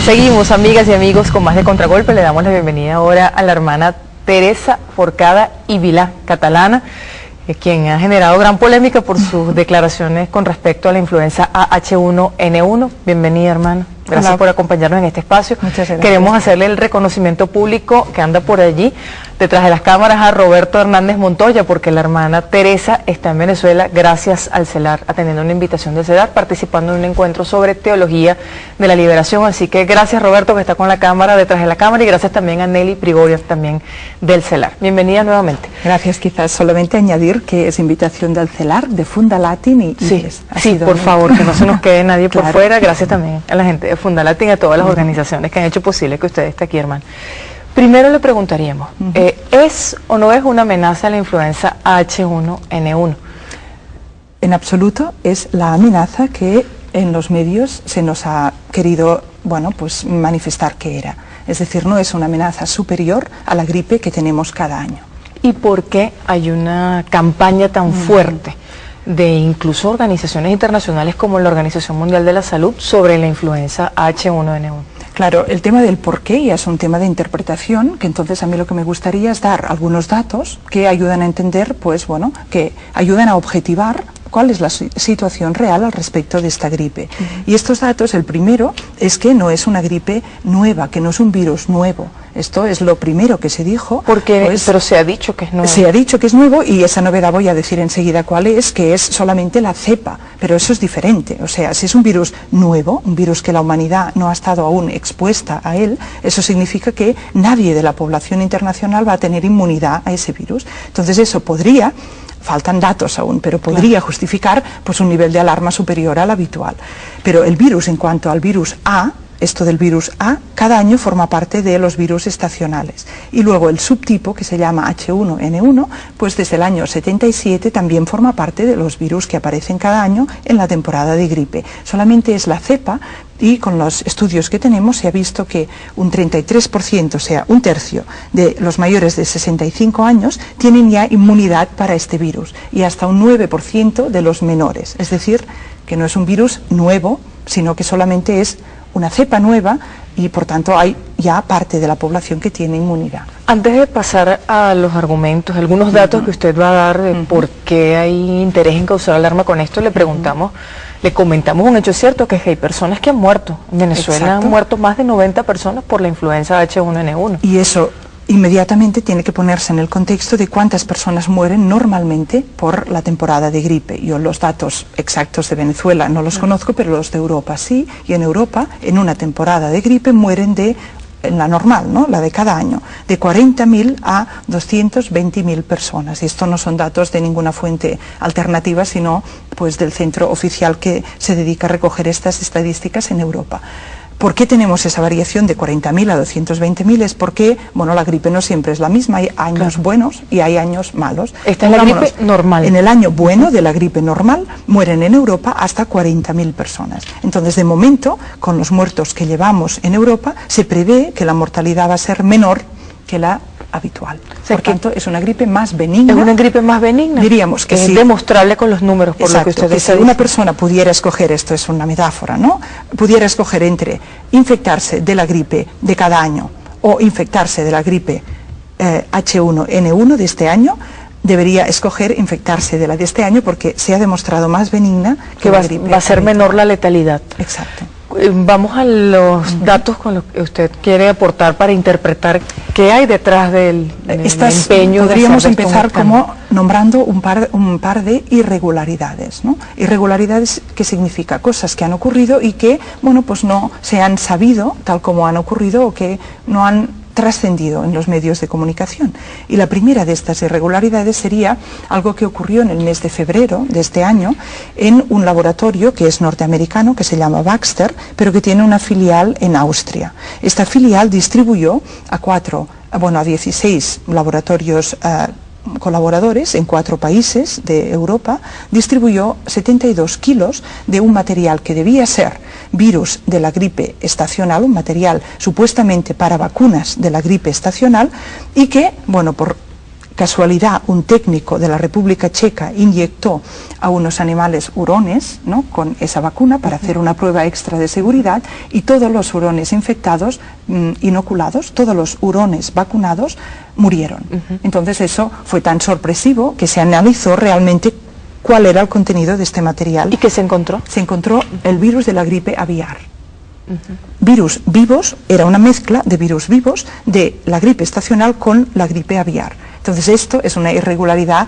Seguimos, amigas y amigos, con más de Contragolpe. Le damos la bienvenida ahora a la hermana Teresa Forcada y Vilá, catalana, quien ha generado gran polémica por sus declaraciones con respecto a la influenza H1N1. Bienvenida, hermana. Gracias por acompañarnos en este espacio. Muchas gracias. Queremos hacerle el reconocimiento público que anda por allí, detrás de las cámaras, a Roberto Hernández Montoya, porque la hermana Teresa está en Venezuela gracias al CELAR, atendiendo una invitación del CELAR, participando en un encuentro sobre teología de la liberación. Así que gracias, Roberto, que está con la cámara, detrás de la cámara, y gracias también a Nelly Prigoria, también del CELAR. Bienvenida nuevamente. Gracias. Quizás solamente añadir que es invitación del CELAR, de Funda Latin y sí, por favor, que no se nos quede nadie por fuera. Gracias también a la gente de Funda Latin y a todas las organizaciones que han hecho posible que usted esté aquí, hermano. Primero le preguntaríamos, ¿es o no es una amenaza la influenza H1N1? En absoluto es la amenaza que en los medios se nos ha querido, bueno, pues manifestar que era. Es decir, no es una amenaza superior a la gripe que tenemos cada año. ¿Y por qué hay una campaña tan fuerte de incluso organizaciones internacionales como la Organización Mundial de la Salud sobre la influenza H1N1? Claro, el tema del por qué ya es un tema de interpretación, que entonces a mí lo que me gustaría es dar algunos datos que ayudan a entender, pues bueno, que ayudan a objetivar cuál es la situación real al respecto de esta gripe. Y estos datos, el primero, es que no es una gripe nueva, que no es un virus nuevo. Esto es lo primero que se dijo. Pero se ha dicho que es nuevo. Se ha dicho que es nuevo, y esa novedad voy a decir enseguida cuál es, que es solamente la cepa, pero eso es diferente. O sea, si es un virus nuevo, un virus que la humanidad no ha estado aún expuesta a él, eso significa que nadie de la población internacional va a tener inmunidad a ese virus. Entonces eso podría, faltan datos aún, pero podría justificar pues un nivel de alarma superior al habitual. Pero el virus, en cuanto al virus A, esto del virus A, cada año forma parte de los virus estacionales. Y luego el subtipo, que se llama H1N1, pues desde el año 77 también forma parte de los virus que aparecen cada año en la temporada de gripe. Solamente es la cepa, y con los estudios que tenemos se ha visto que un 33%, o sea, un tercio de los mayores de 65 años tienen ya inmunidad para este virus, y hasta un 9% de los menores. Es decir, que no es un virus nuevo, sino que solamente es una cepa nueva, y por tanto hay ya parte de la población que tiene inmunidad. Antes de pasar a los argumentos, algunos datos que usted va a dar de por qué hay interés en causar alarma con esto, le preguntamos, le comentamos un hecho cierto, que hay personas que han muerto. En Venezuela han muerto más de 90 personas por la influenza H1N1. Y eso inmediatamente tiene que ponerse en el contexto de cuántas personas mueren normalmente por la temporada de gripe. Yo los datos exactos de Venezuela no los conozco, pero los de Europa sí, y en Europa en una temporada de gripe mueren en la normal, ¿no?, la de cada año, de 40.000 a 220.000 personas. Y esto no son datos de ninguna fuente alternativa, sino pues del centro oficial que se dedica a recoger estas estadísticas en Europa. ¿Por qué tenemos esa variación de 40.000 a 220.000? Es porque, bueno, la gripe no siempre es la misma, hay años buenos y hay años malos. Esta es la gripe normal. En el año bueno de la gripe normal mueren en Europa hasta 40.000 personas. Entonces, de momento, con los muertos que llevamos en Europa, se prevé que la mortalidad va a ser menor que la habitual. Por tanto, es una gripe más benigna. ¿Es una gripe más benigna? Diríamos que es sí. Es demostrable con los números, por lo que usted dice. Si una persona pudiera escoger, esto es una metáfora, ¿no?, pudiera escoger entre infectarse de la gripe de cada año o infectarse de la gripe H1N1 de este año, debería escoger infectarse de la de este año, porque se ha demostrado más benigna que la gripe. Va a ser menor la letalidad. Exacto. Vamos a los datos con los que usted quiere aportar para interpretar qué hay detrás del empeño. Podríamos empezar como nombrando un par de irregularidades, ¿no? Irregularidades, que significa cosas que han ocurrido y que, bueno, pues no se han sabido tal como han ocurrido, o que no han trascendido en los medios de comunicación. Y la primera de estas irregularidades sería algo que ocurrió en el mes de febrero de este año en un laboratorio que es norteamericano, que se llama Baxter, pero que tiene una filial en Austria. Esta filial distribuyó a 16 laboratorios colaboradores en 4 países de Europa, distribuyó 72 kilos de un material que debía ser virus de la gripe estacional, un material supuestamente para vacunas de la gripe estacional, y que, bueno, por casualidad un técnico de la República Checa inyectó a unos animales hurones, ¿no?, con esa vacuna para hacer una prueba extra de seguridad, y todos los hurones infectados, inoculados, todos los hurones vacunados murieron. Entonces eso fue tan sorpresivo que se analizó realmente cuál era el contenido de este material. ¿Y qué se encontró? Se encontró el virus de la gripe aviar. Virus vivos, era una mezcla de virus vivos de la gripe estacional con la gripe aviar. Entonces esto es una irregularidad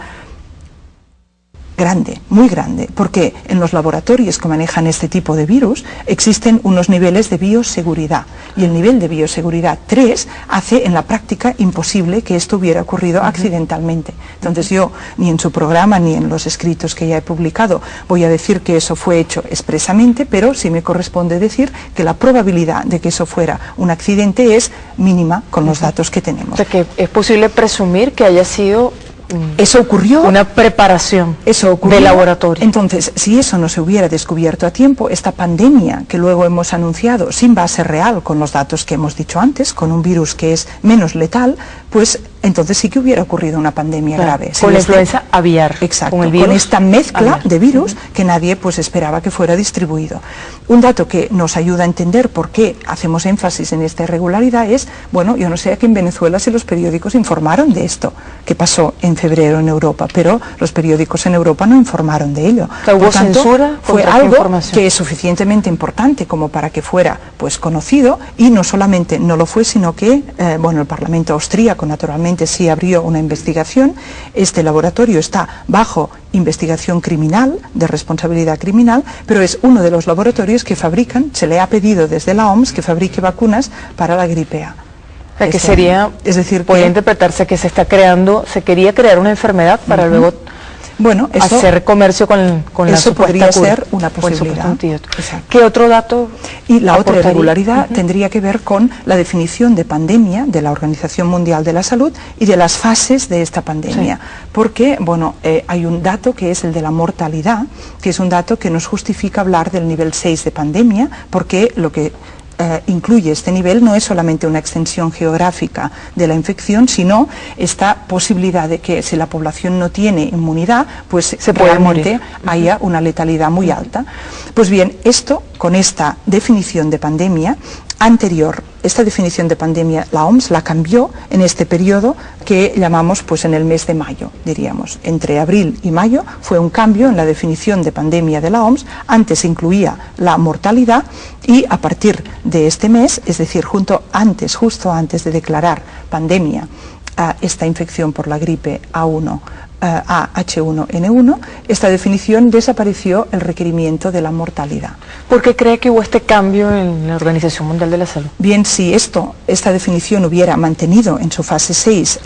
grande, muy grande, porque en los laboratorios que manejan este tipo de virus existen unos niveles de bioseguridad, y el nivel de bioseguridad 3 hace en la práctica imposible que esto hubiera ocurrido accidentalmente. Entonces yo, ni en su programa ni en los escritos que ya he publicado, voy a decir que eso fue hecho expresamente, pero sí me corresponde decir que la probabilidad de que eso fuera un accidente es mínima con los datos que tenemos. O sea, que es posible presumir que haya sido eso ocurrió, una preparación de laboratorio. Entonces, si eso no se hubiera descubierto a tiempo, esta pandemia que luego hemos anunciado sin base real, con los datos que hemos dicho antes, con un virus que es menos letal, pues entonces sí que hubiera ocurrido una pandemia grave. Con la influenza aviar. Exacto, con el virus con esta mezcla aviar de virus que nadie pues esperaba que fuera distribuido. Un dato que nos ayuda a entender por qué hacemos énfasis en esta irregularidad es, bueno, yo no sé aquí en Venezuela si los periódicos informaron de esto que pasó en febrero en Europa, pero los periódicos en Europa no informaron de ello. ¿Hubo censura? Fue algo que es suficientemente importante como para que fuera pues conocido, y no solamente no lo fue, sino que bueno, el Parlamento austríaco naturalmente sí abrió una investigación. Este laboratorio está bajo investigación criminal, de responsabilidad criminal, pero es uno de los laboratorios que fabrican, se le ha pedido desde la OMS que fabrique vacunas para la gripe A. O sea, que sería, es decir, podría interpretarse que se quería crear una enfermedad para luego bueno, eso, hacer comercio con la eso supuesta podría cura, ser una posibilidad. ¿Qué otro dato? Y la otra irregularidad tendría que ver con la definición de pandemia de la Organización Mundial de la Salud y de las fases de esta pandemia. Porque, bueno, hay un dato que es el de la mortalidad, que es un dato que nos justifica hablar del nivel 6 de pandemia, porque lo que incluye este nivel no es solamente una extensión geográfica de la infección, sino esta posibilidad de que si la población no tiene inmunidad, pues realmente haya una letalidad muy alta. Pues bien, esto, con esta definición de pandemia anterior, esta definición de pandemia la OMS la cambió en este periodo que llamamos pues en el mes de mayo, diríamos. Entre abril y mayo fue un cambio en la definición de pandemia de la OMS. Antes incluía la mortalidad, y a partir de este mes, es decir, justo antes de declarar pandemia a esta infección por la gripe H1N1, esta definición desapareció el requerimiento de la mortalidad. ¿Por qué cree que hubo este cambio en la Organización Mundial de la Salud? Bien, si esta definición hubiera mantenido en su fase 6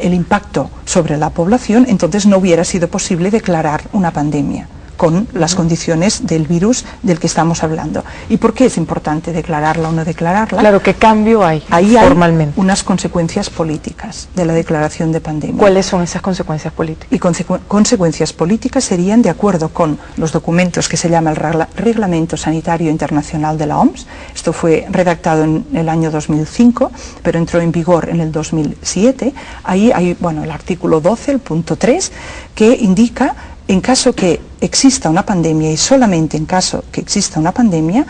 el impacto sobre la población, entonces no hubiera sido posible declarar una pandemia con las condiciones del virus del que estamos hablando. ¿Y por qué es importante declararla o no declararla? Claro, ¿qué cambio hay Ahí formalmente? Hay unas consecuencias políticas de la declaración de pandemia. ¿Cuáles son esas consecuencias políticas? Y consecuencias políticas serían, de acuerdo con los documentos que se llama el Reglamento Sanitario Internacional de la OMS, esto fue redactado en el año 2005, pero entró en vigor en el 2007, ahí hay, bueno, el artículo 12, el punto 3, que indica, en caso que exista una pandemia y solamente en caso que exista una pandemia,